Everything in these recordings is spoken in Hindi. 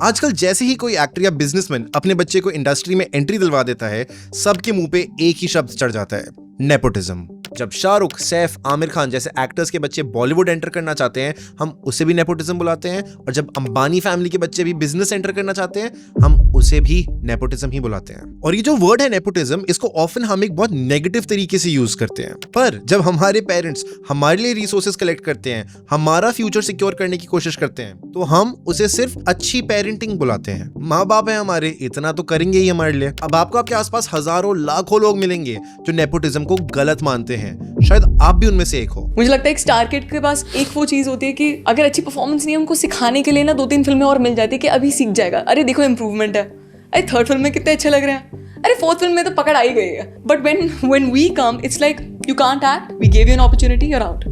आजकल जैसे ही कोई एक्टर या बिजनेसमैन अपने बच्चे को इंडस्ट्री में एंट्री दिलवा देता है, सबके मुंह पे एक ही शब्द चढ़ जाता है, नेपोटिज्म। जब शाहरुख, सैफ, आमिर खान जैसे एक्टर्स के बच्चे बॉलीवुड एंटर करना चाहते हैं, हम उसे भी नेपोटिज्म बुलाते हैं, और जब अंबानी फैमिली के बच्चे भी बिजनेस एंटर करना चाहते हैं, हम उसे भी नेपोटिज्म ही बुलाते हैं। और ये जो वर्ड है नेपोटिज्म, इसको ऑफन हम एक बहुत नेगेटिव तरीके से यूज करते हैं। पर जब हमारे पेरेंट्स हमारे लिए रिसोर्सेज कलेक्ट करते हैं, हमारा फ्यूचर सिक्योर करने की कोशिश करते हैं, तो हम उसे सिर्फ अच्छी पेरेंटिंग बुलाते हैं। माँ बाप है हमारे, इतना तो करेंगे ही हमारे लिए। अब आपको आपके आसपास हजारों लाखों लोग मिलेंगे जो नेपोटिज्म को गलत मानते हैं, शायद आप भी उनमें से एक हो। मुझे लगता है एक स्टार किड के पास एक वो चीज होती है कि अगर अच्छी परफॉर्मेंस नहीं है, हमको सिखाने के लिए ना 2-3 फिल्में और मिल जाती है कि अभी सीख जाएगा, अरे देखो इंप्रूवमेंट है, अरे 3rd फिल्म में कितने अच्छे लग रहे हैं, अरे 4th फिल्म में तो पकड़ आई गई है। But when we come, it's like you can't act, we give you an opportunity, you are out.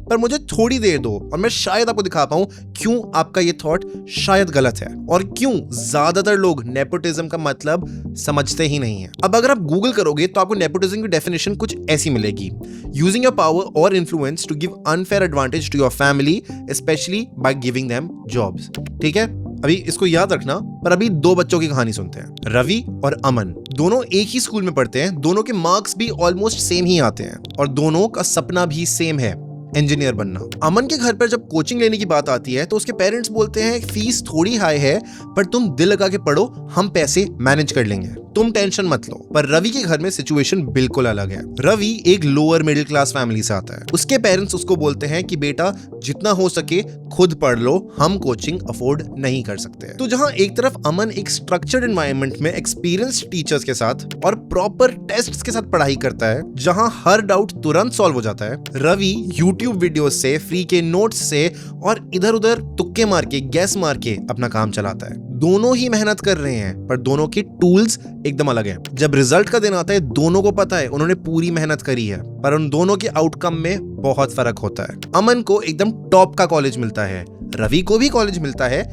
पर मुझे थोड़ी देर दो और मैं शायद आपको दिखा पाऊं क्यों आपका ये थॉट शायद गलत है, और क्यों ज्यादातर लोग नेपोटिज्म का मतलब समझते ही नहीं है। अब अगर आप गूगल करोगे तो आपको नेपोटिज्म की डेफिनेशन कुछ ऐसी मिलेगी: यूजिंग योर पावर और influence to give unfair advantage to your family, specially by giving them jobs. ठीक है, अभी इसको याद रखना। पर अभी 2 बच्चों की कहानी सुनते हैं। रवि और अमन दोनों एक ही स्कूल में पढ़ते हैं, दोनों के मार्क्स भी ऑलमोस्ट सेम ही आते हैं, और दोनों का सपना भी सेम है, इंजीनियर बनना। अमन के घर पर जब कोचिंग लेने की बात आती है तो उसके पेरेंट्स बोलते हैं फीस थोड़ी हाई है, पर तुम दिल लगा के पढ़ो, हम पैसे मैनेज कर लेंगे, तुम टेंशन मत लो। पर रवि के घर में सिचुएशन बिल्कुल अलग है। रवि एक लोअर मिडिल क्लास फैमिली से आता है। उसके पेरेंट्स उसको बोलते हैं कि बेटा जितना हो सके खुद पढ़ लो, हम कोचिंग अफोर्ड नहीं कर सकते। तो जहां एक तरफ अमन एक स्ट्रक्चर्ड एनवायरनमेंट में एक्सपीरियंस्ड टीचर्स के साथ और प्रॉपर टेस्ट्स के साथ पढ़ाई करता है, जहां हर डाउट तुरंत सॉल्व हो जाता है, रवि यूट्यूब वीडियोस से, फ्री के नोट्स से और इधर उधर तुक्के मार के, गैस मार के अपना काम चलाता है। दोनों ही मेहनत कर रहे हैं, पर दोनों के टूल्स एकदम अलग हैं। जब रिजल्ट का दिन आता है, दोनों को पता है उन्होंने पूरी मेहनत करी है, पर उन दोनों के आउटकम में बहुत फर्क होता है। अमन को एकदम टॉप का कॉलेज मिलता है, रवि को भी कॉलेज मिलता है,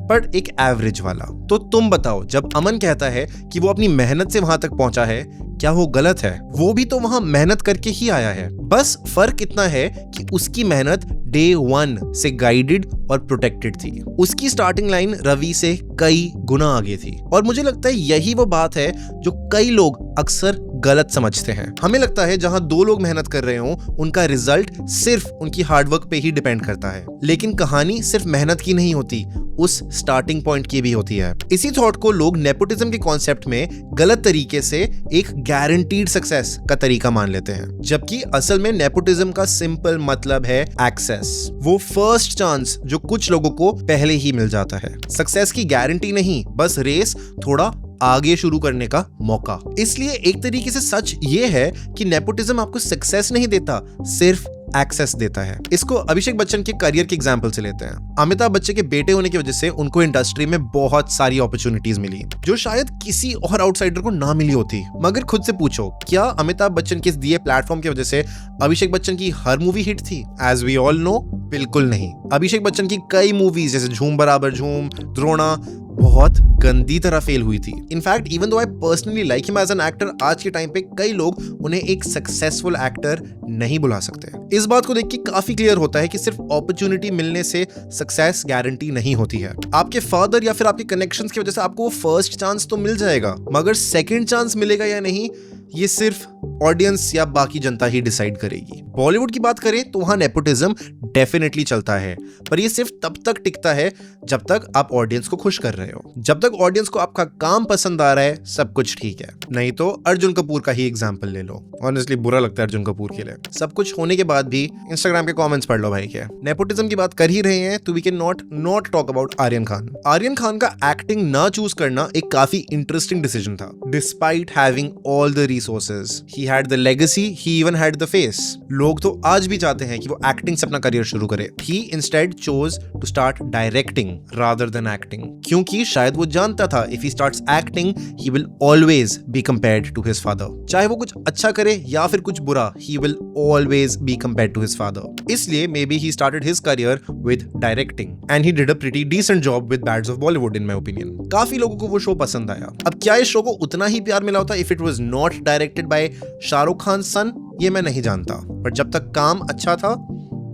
पर एक एवरेज वाला। तो तुम बताओ, जब अमन कहता है कि वो अपनी मेहनत से वहां तक पहुंचा है, क्या वो गलत है? वो भी तो वहां मेहनत करके ही आया है। बस फर्क इतना है कि उसकी मेहनत डे 1 से गाइडेड और प्रोटेक्टेड थी। उसकी स्टार्टिंग लाइन रवि से कई गुना आगे थी, और मुझे लगता है यही वो बात है जो कई लोग अक्सर गलत समझते हैं। हमें लगता है जहां 2 लोग मेहनत कर रहे हो, उनका रिजल्ट सिर्फ उनकी हार्डवर्क पे ही डिपेंड करता है। लेकिन कहानी सिर्फ मेहनत की नहीं होती, उस स्टार्टिंग पॉइंट की भी होती है। इसी थॉट को लोग नेपोटिज्म के कॉन्सेप्ट में गलत तरीके से एक गारंटीड सक्सेस का तरीका मान लेते हैं, जबकि असल में नेपोटिज्म का सिंपल मतलब है एक्सेस, वो फर्स्ट चांस जो कुछ लोगों को पहले ही मिल जाता है। सक्सेस की गारंटी नहीं, बस रेस थोड़ा आगे शुरू करने का मौका। इसलिए एक तरीके से सच ये है कि नेपोटिज्म आपको सक्सेस नहीं देता, सिर्फ एक्सेस देता है। इसको अभिषेक बच्चन के करियर के एग्जांपल से लेते हैं। अमिताभ बच्चन के बेटे होने की वजह से उनको इंडस्ट्री में बहुत सारी अपॉर्चुनिटीज मिली, जो शायद किसी और आउटसाइडर को ना मिली होती। मगर खुद से पूछो, क्या अमिताभ बच्चन के दिए प्लेटफॉर्म की वजह से अभिषेक बच्चन की हर मूवी हिट थी? एज वी ऑल नो, बिल्कुल नहीं। अभिषेक बच्चन की कई मूवीज जैसे झूम बराबर झूम, द्रोणा, बहुत गंदी तरह फेल हुई थी। In fact even though I personally like him as an actor, आज के टाइम पे कई लोग उन्हें एक सक्सेसफुल एक्टर नहीं बुला सकते। इस बात को देख के काफी क्लियर होता है कि सिर्फ अपॉर्चुनिटी मिलने से सक्सेस गारंटी नहीं होती है। आपके फादर या फिर आपके कनेक्शंस की वजह से आपको वो फर्स्ट चांस तो मिल जाएगा, मगर सेकंड चांस मिलेगा या नहीं, ये सिर्फ ऑडियंस या बाकी जनता ही डिसाइड करेगी। बॉलीवुड की बात करें तो वहां नेपोटिज्म डेफिनेटली चलता है, पर ये सिर्फ तब तक टिकता है जब तक आप ऑडियंस को खुश कर रहे हो। जब तक ऑडियंस को आपका काम पसंद आ रहा है, सब कुछ ठीक है। नहीं तो अर्जुन कपूर का ही एग्जांपल ले लो। ऑनेस्टली बुरा लगता है अर्जुन कपूर के लिए। सब कुछ होने के बाद भी इंस्टाग्राम के कमेंट्स पढ़ लो भाई के। नेपोटिज्म की बात कर ही रहे हैं तो we can not talk about Aryan Khan. Aryan Khan का एक्टिंग ना चूज करना एक काफी इंटरेस्टिंग डिसीजन था। Despite having all the resources, he had the legacy, he even had the face. लोग तो आज भी चाहते हैं कि वो एक्टिंग से अपना करियर शुरू करे। He instead chose to start directing rather than acting, क्योंकि शायद वो जानता था if he starts acting he will always be compared to his father. चाहे वो कुछ अच्छा करे या फिर कुछ बुरा, he will always be compared to his father. इसलिए maybe he started his career with directing and he did a pretty decent job with bads of Bollywood in my opinion. काफी लोगों को वो शो पसंद आया। अब क्या इस शो को उतना ही प्यार मिला होता if it was not directed by Shahrukh Khan son, ये मैं नहीं जानता, पर जब तक काम अच्छा था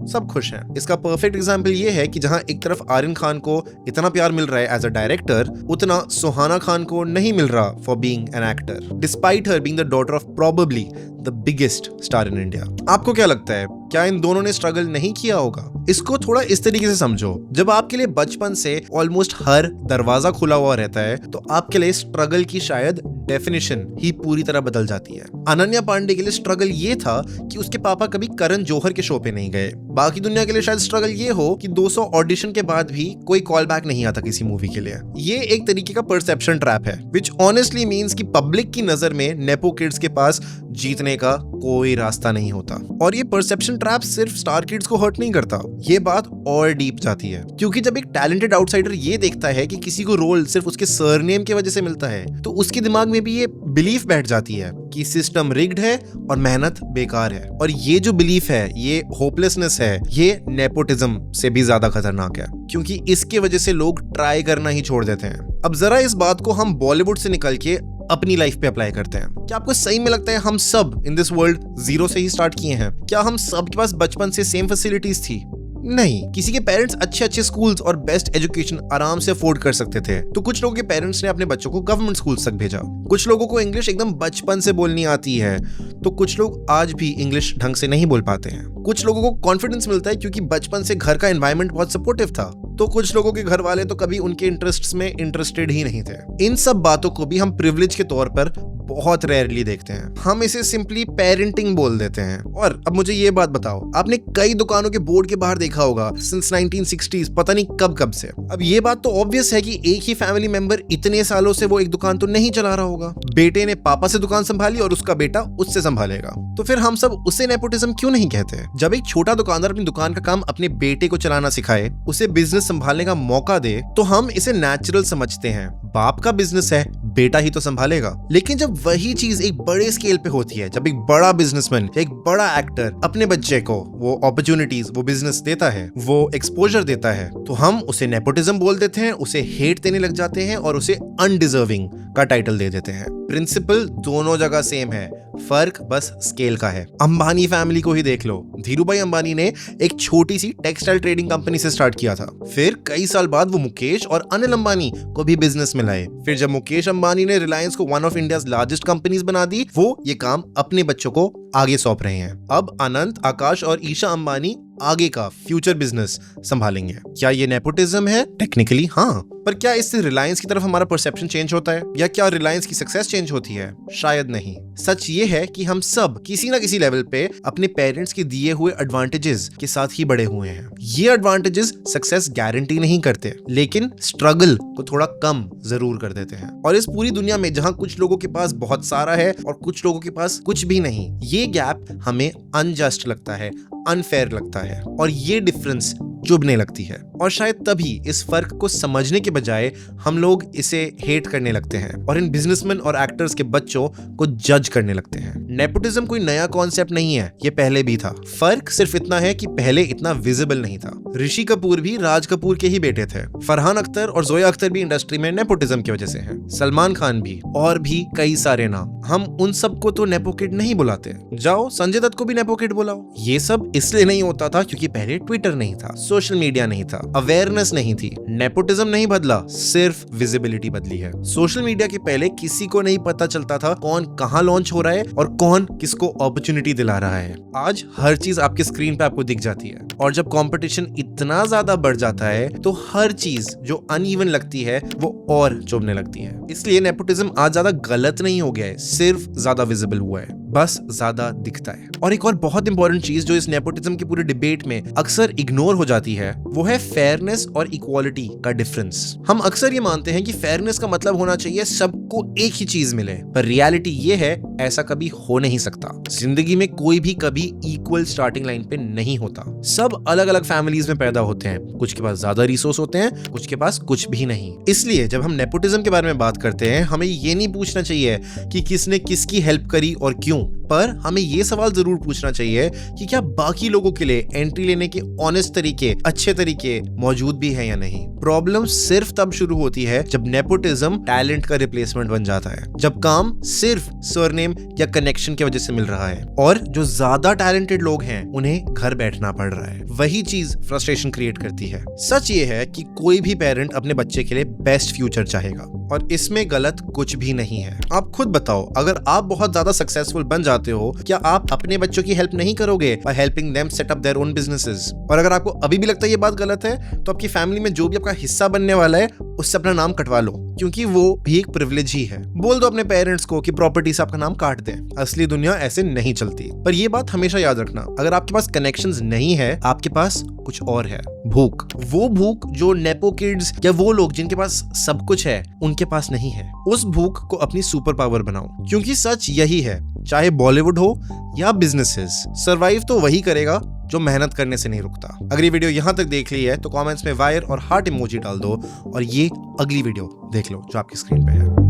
सब खुश हैं। इसका परफेक्ट एग्जाम्पल ये है कि जहां एक तरफ आर्यन खान को इतना प्यार मिल रहा है एज अ डायरेक्टर, उतना सुहाना खान को नहीं मिल रहा for being an actor, despite her being the daughter of probably the biggest star in India. आपको क्या लगता है, क्या इन दोनों ने स्ट्रगल नहीं किया होगा? इसको थोड़ा इस तरीके से समझो, जब आपके लिए बचपन से ऑलमोस्ट हर दरवाजा खुला हुआ रहता है तो आपके लिए स्ट्रगल की शायद डेफिनेशन ही पूरी तरह बदल जाती है। अनन्या पांडे के लिए स्ट्रगल ये था कि उसके पापा कभी करण जौहर के शो पे नहीं गए। बाकी दुनिया के लिए शायद स्ट्रगल ये हो कि 200 ऑडिशन के बाद भी कोई कॉल बैक नहीं आता किसी मूवी के लिए। ये एक तरीके का परसेप्शन ट्रैप है, विच ऑनेस्टली मीन्स कि पब्लिक की नजर में नेपो किड्स के पास जीतने का कोई रास्ता नहीं होता। और ये परसेप्शन ट्रैप सिर्फ स्टार किड्स को हर्ट नहीं करता, ये बात और डीप जाती है, क्योंकि जब एक टैलेंटेड आउटसाइडर ये देखता है कि किसी को रोल सिर्फ उसके सरनेम की वजह से मिलता है, तो उसके दिमाग में भी ये बिलीफ बैठ जाती है कि सिस्टम रिग्ड है और मेहनत बेकार है। और ये जो बिलीफ है, ये होपलेसनेस है, ये नेपोटिज्म से भी ज्यादा खतरनाक है, क्योंकि इसके वजह से लोग ट्राई करना ही छोड़ देते हैं। अब जरा इस बात को हम बॉलीवुड से निकल के अपनी लाइफ पे अप्लाई करते हैं। क्या आपको सही में लगता है हम सब इन दिस वर्ल्ड जीरो से ही स्टार्ट किए हैं? क्या हम सब के पास बचपन से सेम फैसिलिटीज थी? नहीं। किसी के पेरेंट्स अच्छे अच्छे स्कूल्स और बेस्ट एजुकेशन आराम से अफोर्ड कर सकते थे, तो कुछ लोगों के पेरेंट्स ने अपने बच्चों को गवर्नमेंट स्कूल्स तक भेजा। कुछ लोगों को इंग्लिश एकदम बचपन से बोलनी आती है, तो कुछ लोग आज भी इंग्लिश ढंग से नहीं बोल पाते हैं। कुछ लोगों को कॉन्फिडेंस मिलता है क्योंकि बचपन से घर का एनवायरनमेंट बहुत सपोर्टिव था, तो कुछ लोगों के घर वाले तो कभी उनके इंटरेस्ट्स में इंटरेस्टेड ही नहीं थे। इन सब बातों को भी हम प्रिविलेज के तौर पर बहुत रेयरली देखते हैं। हम इसे सिंपली पेरेंटिंग बोल देते हैं। और अब मुझे ये बात बताओ, आपने कई दुकानों के बोर्ड के बाहर देखा होगा सिंस 1960s, पता नहीं कब से। अब ये बात तो ऑब्वियस है कि एक ही फैमिली मेंबर इतने सालों से वो एक दुकान तो नहीं चला रहा होगा। बेटे ने पापा से दुकान संभाली और उसका बेटा उससे संभालेगा, तो फिर हम सब उसे नेपोटिज्म क्यों नहीं कहते? जब एक छोटा दुकानदार अपनी दुकान का काम अपने बेटे को चलाना सिखाए, उसे बिजनेस संभालने का मौका दे, तो हम इसे नेचुरल समझते हैं। बाप का बिजनेस है, बेटा ही तो संभालेगा। लेकिन जब वही चीज एक बड़े स्केल पे होती है, जब एक बड़ा बिजनेसमैन, एक बड़ा एक्टर अपने बच्चे को वो अपॉर्चुनिटीज, वो बिजनेस देता है, वो एक्सपोजर देता है, तो हम उसे नेपोटिज्म बोल देते हैं, उसे हेट देने लग जाते हैं और उसे अनडिजर्विंग का टाइटल दे देते हैं। प्रिंसिपल दोनों जगह सेम है, फर्क बस स्केल का है। अंबानी फैमिली को ही देख लो। धीरूभाई अंबानी ने एक छोटी सी टेक्सटाइल ट्रेडिंग कंपनी से स्टार्ट किया था, फिर कई साल बाद वो मुकेश और अनिल अंबानी को भी बिजनेस में लाए। फिर जब मुकेश अंबानी ने रिलायंस को one of India's largest companies बना दी, वो ये काम अपने बच्चों को आगे सौंप रहे हैं। अब अनंत, आकाश और ईशा अंबानी आगे का फ्यूचर बिजनेस संभालेंगे। क्या ये नेपोटिज्म है? टेक्निकली हाँ, पर क्या इससे रिलायंस की तरफ हमारा परसेप्शन चेंज होता है, या क्या रिलायंस की सक्सेस चेंज होती है? शायद नहीं। सच ये है कि हम सब किसी ना किसी लेवल पे अपने पेरेंट्स के दिए हुए एडवांटेजेस के साथ ही बड़े हुए हैं। ये एडवांटेजेस सक्सेस गारंटी नहीं करते, लेकिन स्ट्रगल को थोड़ा कम जरूर कर देते हैं। और इस पूरी दुनिया में जहां कुछ लोगों के पास बहुत सारा है और कुछ लोगों के पास कुछ भी नहीं, ये गैप हमें अनजस्ट लगता है, अनफेयर लगता है, और ये डिफरेंस चुभने लगती है। और शायद तभी इस फर्क को समझने के बजाय हम लोग इसे हेट करने लगते हैं और इन बिजनेसमैन और एक्टर्स के बच्चों को जज करने लगते हैं। नेपोटिज्म कोई नया कॉन्सेप्ट नहीं है, ये पहले भी था। फर्क सिर्फ इतना है कि पहले इतना विजिबल नहीं था। ऋषि कपूर भी राज कपूर के ही बेटे थे। फरहान अख्तर और जोया अख्तर भी इंडस्ट्री में नेपोटिज्म की वजह से हैं। सलमान खान भी, और भी कई सारे नाम। हम उन सबको तो नेपो किड नहीं बुलाते। जाओ संजय दत्त को भी नेपो किड बुलाओ। ये सब इसलिए नहीं होता था क्योंकि पहले ट्विटर नहीं था, सोशल मीडिया नहीं था, अवेयरनेस नहीं थी। नेपोटिज्म नहीं बदला, सिर्फ विजिबिलिटी बदली है। सोशल मीडिया के पहले किसी को नहीं पता चलता था कौन कहां लॉन्च हो रहा है और कौन किसको अपॉर्चुनिटी दिला रहा है। आज हर चीज आपके स्क्रीन पे आपको दिख जाती है, और जब कंपटीशन इतना ज्यादा बढ़ जाता है तो हर चीज जो अनइवन लगती है वो और चुभने लगती है। इसलिए नेपोटिज्म आज ज्यादा गलत नहीं हो गया है, सिर्फ ज्यादा विजिबल हुआ है, बस ज्यादा दिखता है। और एक और बहुत इंपॉर्टेंट चीज जो इस नेपोटिज्म के पूरे डिबेट में अक्सर इग्नोर हो जाती है, वो है फेयरनेस और इक्वालिटी का डिफरेंस। हम अक्सर ये मानते हैं कि फेयरनेस का मतलब होना चाहिए सबको एक ही चीज मिले, पर रियलिटी ये है ऐसा कभी हो नहीं सकता। जिंदगी में कोई भी कभी इक्वल स्टार्टिंग लाइन पे नहीं होता। सब अलग अलग फैमिलीज में पैदा होते हैं, कुछ के पास ज्यादा रिसोर्स होते हैं, कुछ के पास कुछ भी नहीं। इसलिए जब हम नेपोटिज्म के बारे में बात करते हैं, हमें ये नहीं पूछना चाहिए कि किसने किसकी हेल्प करी और क्यों, पर हमें ये सवाल जरूर पूछना चाहिए कि क्या बाकी लोगों के लिए एंट्री लेने के ऑनेस्ट तरीके, अच्छे तरीके मौजूद भी है या नहीं। प्रॉब्लम सिर्फ तब शुरू होती है जब नेपोटिज्म टैलेंट का रिप्लेसमेंट बन जाता है, जब काम सिर्फ सरनेम फेम या कनेक्शन की वजह से मिल रहा है, और जो ज्यादा टैलेंटेड लोग हैं उन्हें घर बैठना पड़ रहा है। वही चीज फ्रस्ट्रेशन क्रिएट करती है। सच ये है कि कोई भी पेरेंट अपने बच्चे के लिए बेस्ट फ्यूचर चाहेगा, और इसमें गलत कुछ भी नहीं है। आप खुद बताओ, अगर आप बहुत ज्यादा सक्सेसफुल बन जाते हो, क्या आप अपने बच्चों की हेल्प नहीं करोगे by helping them set up their own businesses? और अगर आपको अभी भी लगता है ये बात गलत है, तो आपकी फैमिली में जो भी आपका हिस्सा बनने वाला है उससे अपना नाम कटवा लो, क्योंकि वो भी एक प्रिविलेज ही है। बोल दो अपने पेरेंट्स को कि प्रॉपर्टी से आपका नाम काट दें। असली दुनिया ऐसे नहीं चलती। पर ये बात हमेशा याद रखना, अगर आपके पास कनेक्शंस नहीं है, आपके पास कुछ और है, भूख। वो भूख जो नेपो किड्स या वो लोग जिनके पास सब कुछ है उनके पास नहीं है। उस भूख को अपनी सुपर पावर बनाओ, क्योंकि सच यही है, चाहे बॉलीवुड हो या बिजनेसेस, सरवाइव तो वही करेगा जो मेहनत करने से नहीं रुकता। अगर ये वीडियो यहाँ तक देख ली है तो कमेंट्स में वायर और हार्ट इमोजी डाल दो, और ये अगली वीडियो देख लो जो आपकी स्क्रीन पे है।